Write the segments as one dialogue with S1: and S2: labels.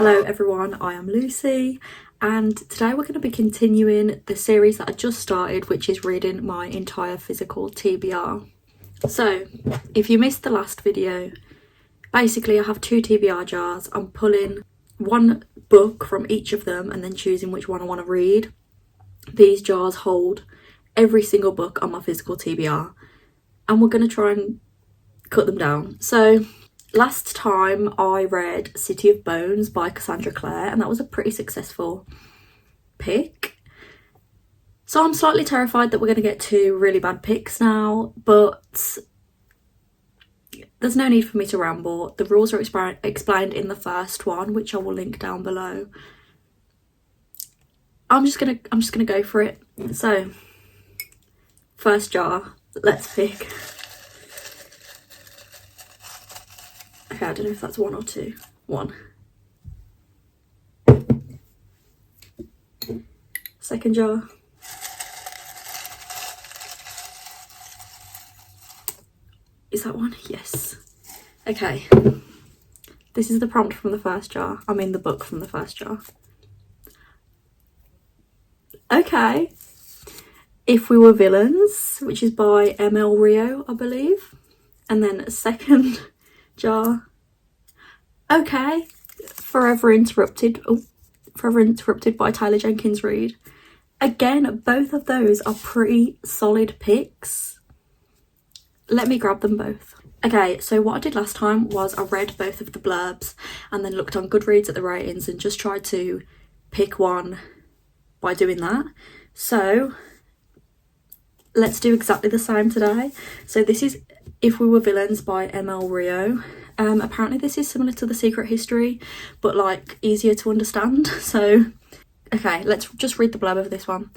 S1: Hello everyone, I am Lucy and today we're going to be continuing the series that I just started, which is reading my entire physical TBR. So if you missed the last video, basically I have two TBR jars. I'm pulling one book from each of them and then choosing which one I want to read. These jars hold every single book on my physical TBR and we're going to try and cut them down. So last time I read City of Bones by Cassandra Clare and that was a pretty successful pick. So I'm slightly terrified that we're going to get two really bad picks now, but there's no need for me to ramble. The rules are explained in the first one, which I will link down below. I'm just gonna go for it. So first jar, let's pick. Okay, I don't know if that's one or two. One. Second jar. Is that one? Yes. Okay. This is the prompt from the first jar. I mean the book from the first jar. Okay. If We Were Villains, which is by ML Rio, I believe. And then a second jar. Okay. Forever Interrupted. Oh, Forever Interrupted by Taylor Jenkins Reid. Again, both of those are pretty solid picks. Let me grab them both. Okay, so what I did last time was I read both of the blurbs and then looked on Goodreads at the ratings and just tried to pick one by doing that. So let's do exactly the same today. So this is If We Were Villains by ML Rio. Apparently this is similar to The Secret History, but like easier to understand. So, okay, let's just read the blurb of this one.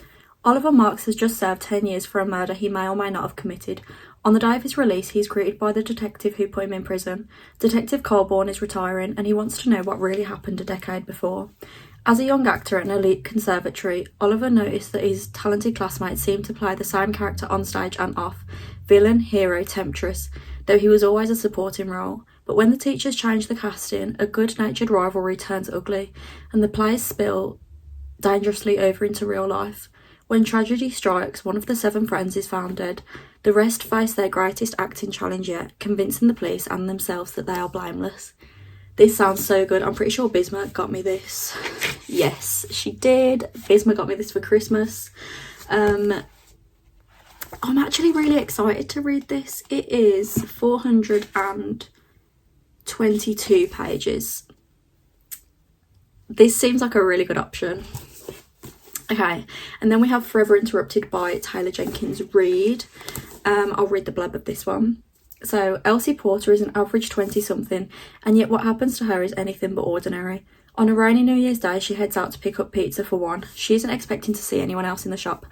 S1: Oliver Marks has just served 10 years for a murder he may or may not have committed. On the day of his release, he's greeted by the detective who put him in prison. Detective Colborne is retiring and he wants to know what really happened a decade before. As a young actor at an elite conservatory, Oliver noticed that his talented classmates seemed to play the same character on stage and off, villain, hero, temptress, though he was always a supporting role. But when the teachers change the casting, a good-natured rivalry turns ugly, and the plays spill dangerously over into real life. When tragedy strikes, one of the 7 friends is found dead. The rest face their greatest acting challenge yet, convincing the police and themselves that they are blameless. This sounds so good. I'm pretty sure Bisma got me this. Yes, she did. Bisma got me this for Christmas. I'm actually really excited to read this. It is 422 pages. This seems like a really good option. Okay, and then we have Forever Interrupted by Taylor Jenkins Reid. I'll read the blurb of this one. So, Elsie Porter is an average 20-something, and yet what happens to her is anything but ordinary. On a rainy New Year's Day, she heads out to pick up pizza for one. She isn't expecting to see anyone else in the shop,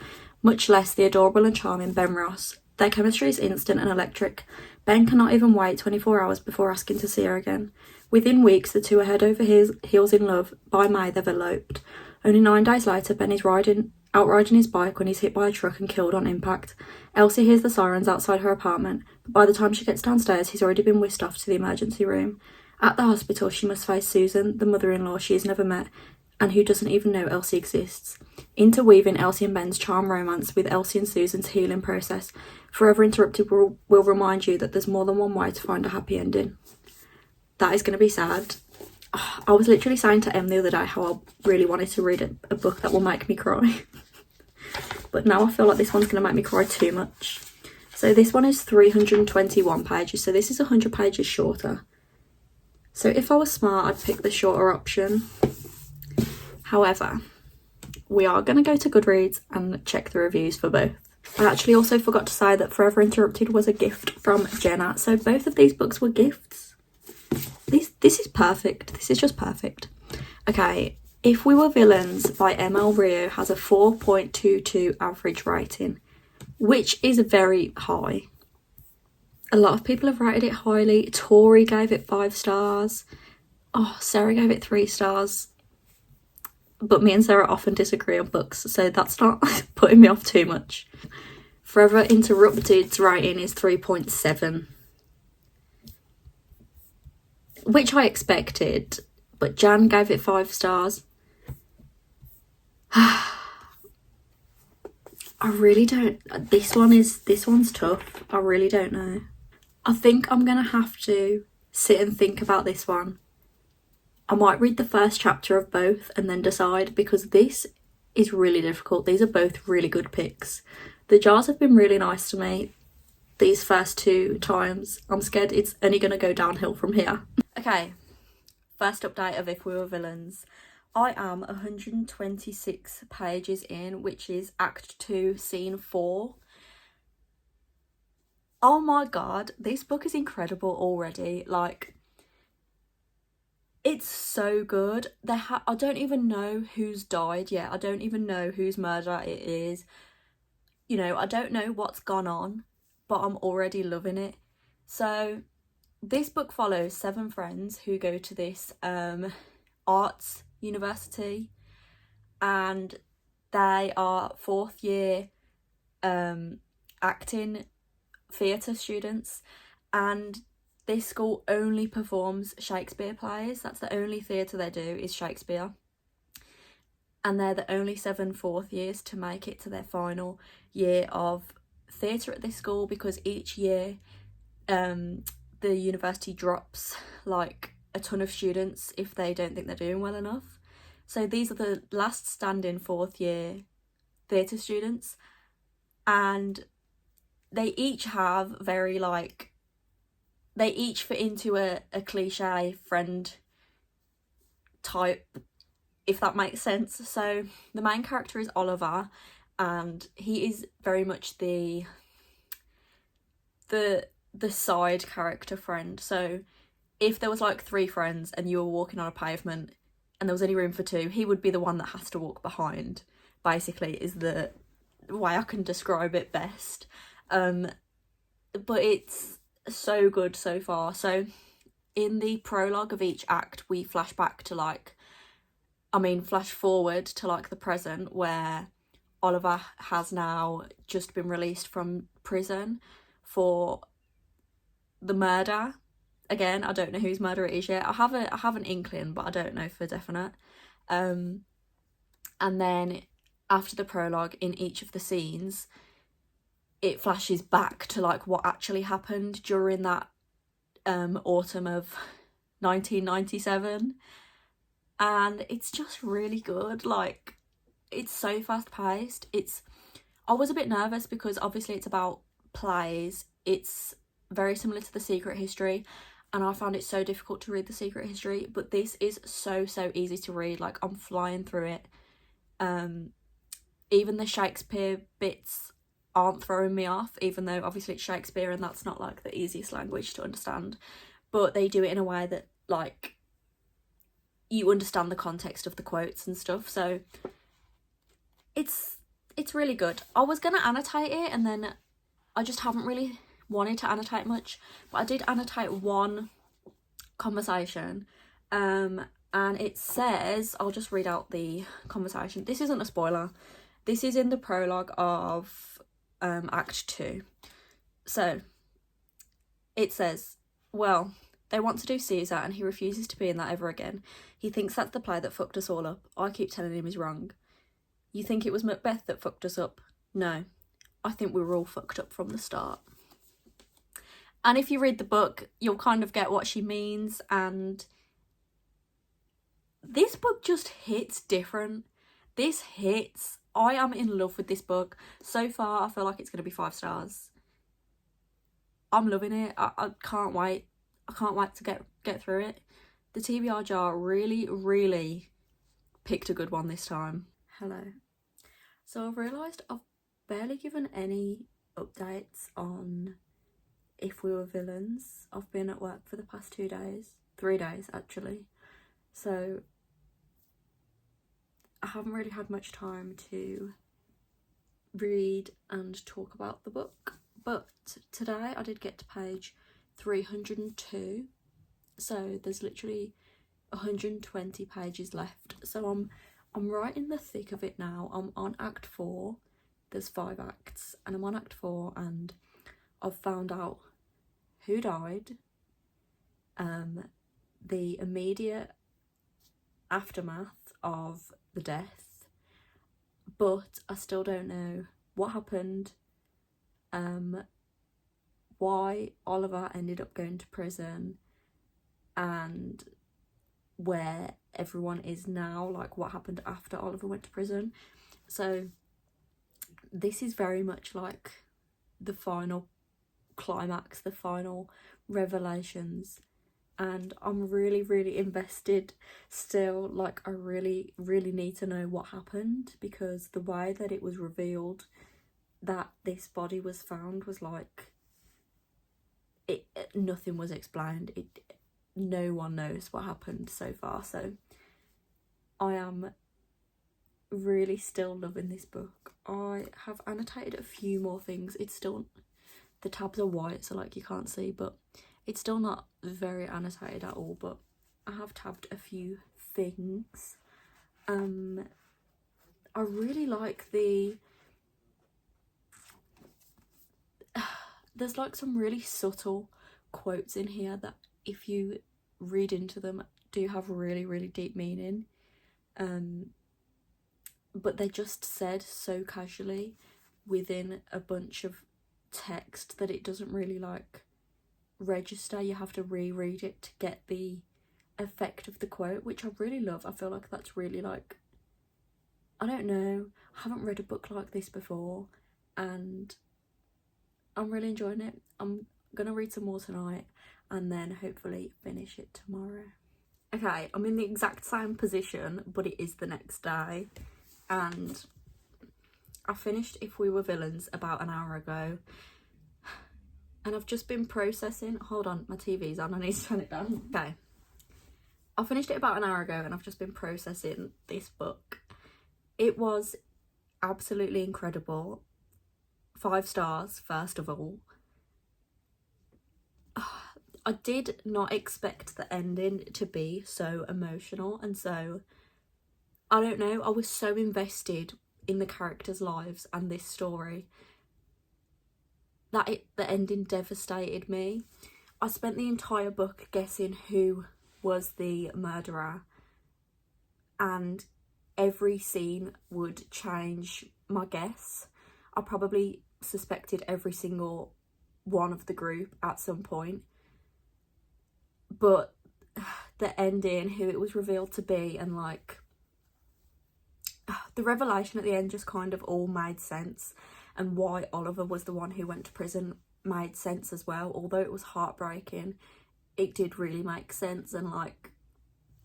S1: much less the adorable and charming Ben Ross. Their chemistry is instant and electric. Ben cannot even wait 24 hours before asking to see her again. Within weeks, the two are head over heels in love. By May, they've eloped. Only 9 days later, Ben is out riding his bike when he's hit by a truck and killed on impact. Elsie hears the sirens outside her apartment, but by the time she gets downstairs, he's already been whisked off to the emergency room. At the hospital, she must face Susan, the mother-in-law she has never met, and who doesn't even know Elsie exists. Interweaving Elsie and Ben's charm romance with Elsie and Susan's healing process, Forever Interrupted will remind you that there's more than one way to find a happy ending. That is going to be sad. I was literally saying to Em the other day how I really wanted to read a book that will make me cry. But now I feel like this one's going to make me cry too much. So this one is 321 pages. So this is 100 pages shorter. So if I was smart, I'd pick the shorter option. However, we are going to go to Goodreads and check the reviews for both. I actually also forgot to say that Forever Interrupted was a gift from Jenna. So both of these books were gifts. This is perfect. This is just perfect. Okay, If We Were Villains by ML Rio has a 4.22 average rating, which is very high. A lot of people have rated it highly. Tori gave it 5 stars. Oh, Sarah gave it 3 stars. But me and Sarah often disagree on books, so that's not putting me off too much. Forever Interrupted's rating is 3.7. Which I expected, but Jan gave it 5 stars. I really don't, this one's tough. I really don't know. I think I'm gonna have to sit and think about this one. I might read the first chapter of both and then decide, because this is really difficult. These are both really good picks. The jars have been really nice to me these first 2 times. I'm scared it's only going to go downhill from here. Okay, first update of If We Were Villains. I am 126 pages in, which is Act 2, Scene 4. Oh my god, this book is incredible already. Like, it's so good. I don't even know who's died yet. I don't even know whose murder it is. You know, I don't know what's gone on, but I'm already loving it. So this book follows 7 friends who go to this arts university, and they are 4th year acting theatre students, and this school only performs Shakespeare plays. That's the only theatre they do, is Shakespeare. And they're the only 7 4th years to make it to their final year of theatre at this school, because each year the university drops like a ton of students if they don't think they're doing well enough. So these are the last standing 4th year theatre students, and they each have very like, they each fit into a cliche friend type, if that makes sense. So the main character is Oliver, and he is very much the side character friend. So if there was like 3 friends and you were walking on a pavement and there was only room for 2, he would be the one that has to walk behind, basically, is the way I can describe it best. But it's so good so far. So in the prologue of each act, we flash back to flash forward to like the present, where Oliver has now just been released from prison for the murder. Again, I don't know whose murder it is yet. I have an inkling, but I don't know for definite. And then after the prologue, in each of the scenes, it flashes back to like what actually happened during that autumn of 1997, and it's just really good. Like, it's so fast paced. I was a bit nervous because obviously it's about plays. It's very similar to The Secret History, and I found it so difficult to read The Secret History, but this is so easy to read. Like, I'm flying through it. Even the Shakespeare bits aren't throwing me off, even though obviously it's Shakespeare and that's not like the easiest language to understand, but they do it in a way that like you understand the context of the quotes and stuff. So it's really good. I was gonna annotate it, and then I just haven't really wanted to annotate much, but I did annotate one conversation, and it says, I'll just read out the conversation. This isn't a spoiler. This is in the prologue of Act 2. So it says, well, they want to do Caesar and he refuses to be in that ever again. He thinks that's the play that fucked us all up. I keep telling him he's wrong. You think it was Macbeth that fucked us up? No, I think we were all fucked up from the start. And if you read the book, you'll kind of get what she means, and this book just hits different. This hits. I am in love with this book. So far, I feel like it's going to be 5 stars. I'm loving it. I can't wait. I can't wait to get through it. The TBR jar really picked a good one this time. Hello. So I've realised I've barely given any updates on If We Were Villains. I've been at work for the past 2 days. 3 days, actually. So I haven't really had much time to read and talk about the book, but today I did get to page 302, so there's literally 120 pages left. So I'm right in the thick of it now. I'm on Act 4. There's 5 acts, and I'm on Act 4, and I've found out who died, the immediate aftermath of the death, but I still don't know what happened, why Oliver ended up going to prison, and where everyone is now, like what happened after Oliver went to prison. So this is very much like the final climax, the final revelations, and I'm really invested still. Like I really need to know what happened, because the way that it was revealed that this body was found was like nothing was explained. No one knows what happened so far, so I am really still loving this book. I have annotated a few more things. It's still, the tabs are white so like you can't see, but it's still not very annotated at all, but I have tabbed a few things. I really like there's like some really subtle quotes in here that if you read into them do have really deep meaning, but they're just said so casually within a bunch of text that it doesn't really like register. You have to reread it to get the effect of the quote, which I really love. I feel like that's really like, I don't know, I haven't read a book like this before and I'm really enjoying it. I'm gonna read some more tonight and then hopefully finish it tomorrow. Okay, I'm in the exact same position, but it is the next day, and I finished If We Were Villains about an hour ago, and I've just been processing. Hold on, my TV's on, I need to turn it down. Okay, I finished it about an hour ago and I've just been processing this book. It was absolutely incredible. 5 stars, first of all. I did not expect the ending to be so emotional, and so, I don't know, I was so invested in the characters' lives and this story that the ending devastated me. I spent the entire book guessing who was the murderer, and every scene would change my guess. I probably suspected every single one of the group at some point, but the ending, who it was revealed to be, and like the revelation at the end just kind of all made sense, and why Oliver was the one who went to prison made sense as well. Although it was heartbreaking, it did really make sense, and like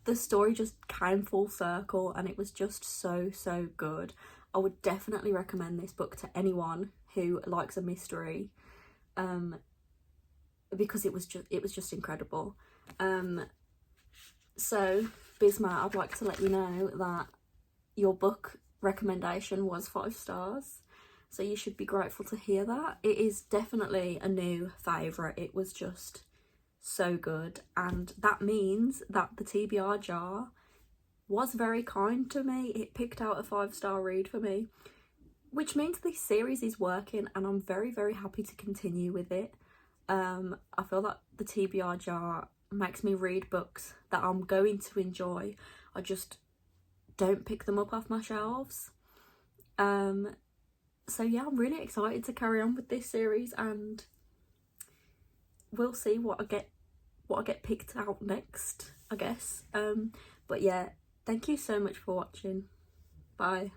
S1: the story just came full circle and it was just so good. I would definitely recommend this book to anyone who likes a mystery, because it was just incredible. So Bisma, I'd like to let you know that your book recommendation was 5 stars, so you should be grateful to hear that. It is definitely a new favourite. It was just so good, and that means that the TBR jar was very kind to me. It picked out a 5-star read for me, which means this series is working, and I'm very happy to continue with it. I feel that the TBR jar makes me read books that I'm going to enjoy. I just don't pick them up off my shelves. So yeah, I'm really excited to carry on with this series, and we'll see what I get picked out next, I guess. But yeah, thank you so much for watching. Bye.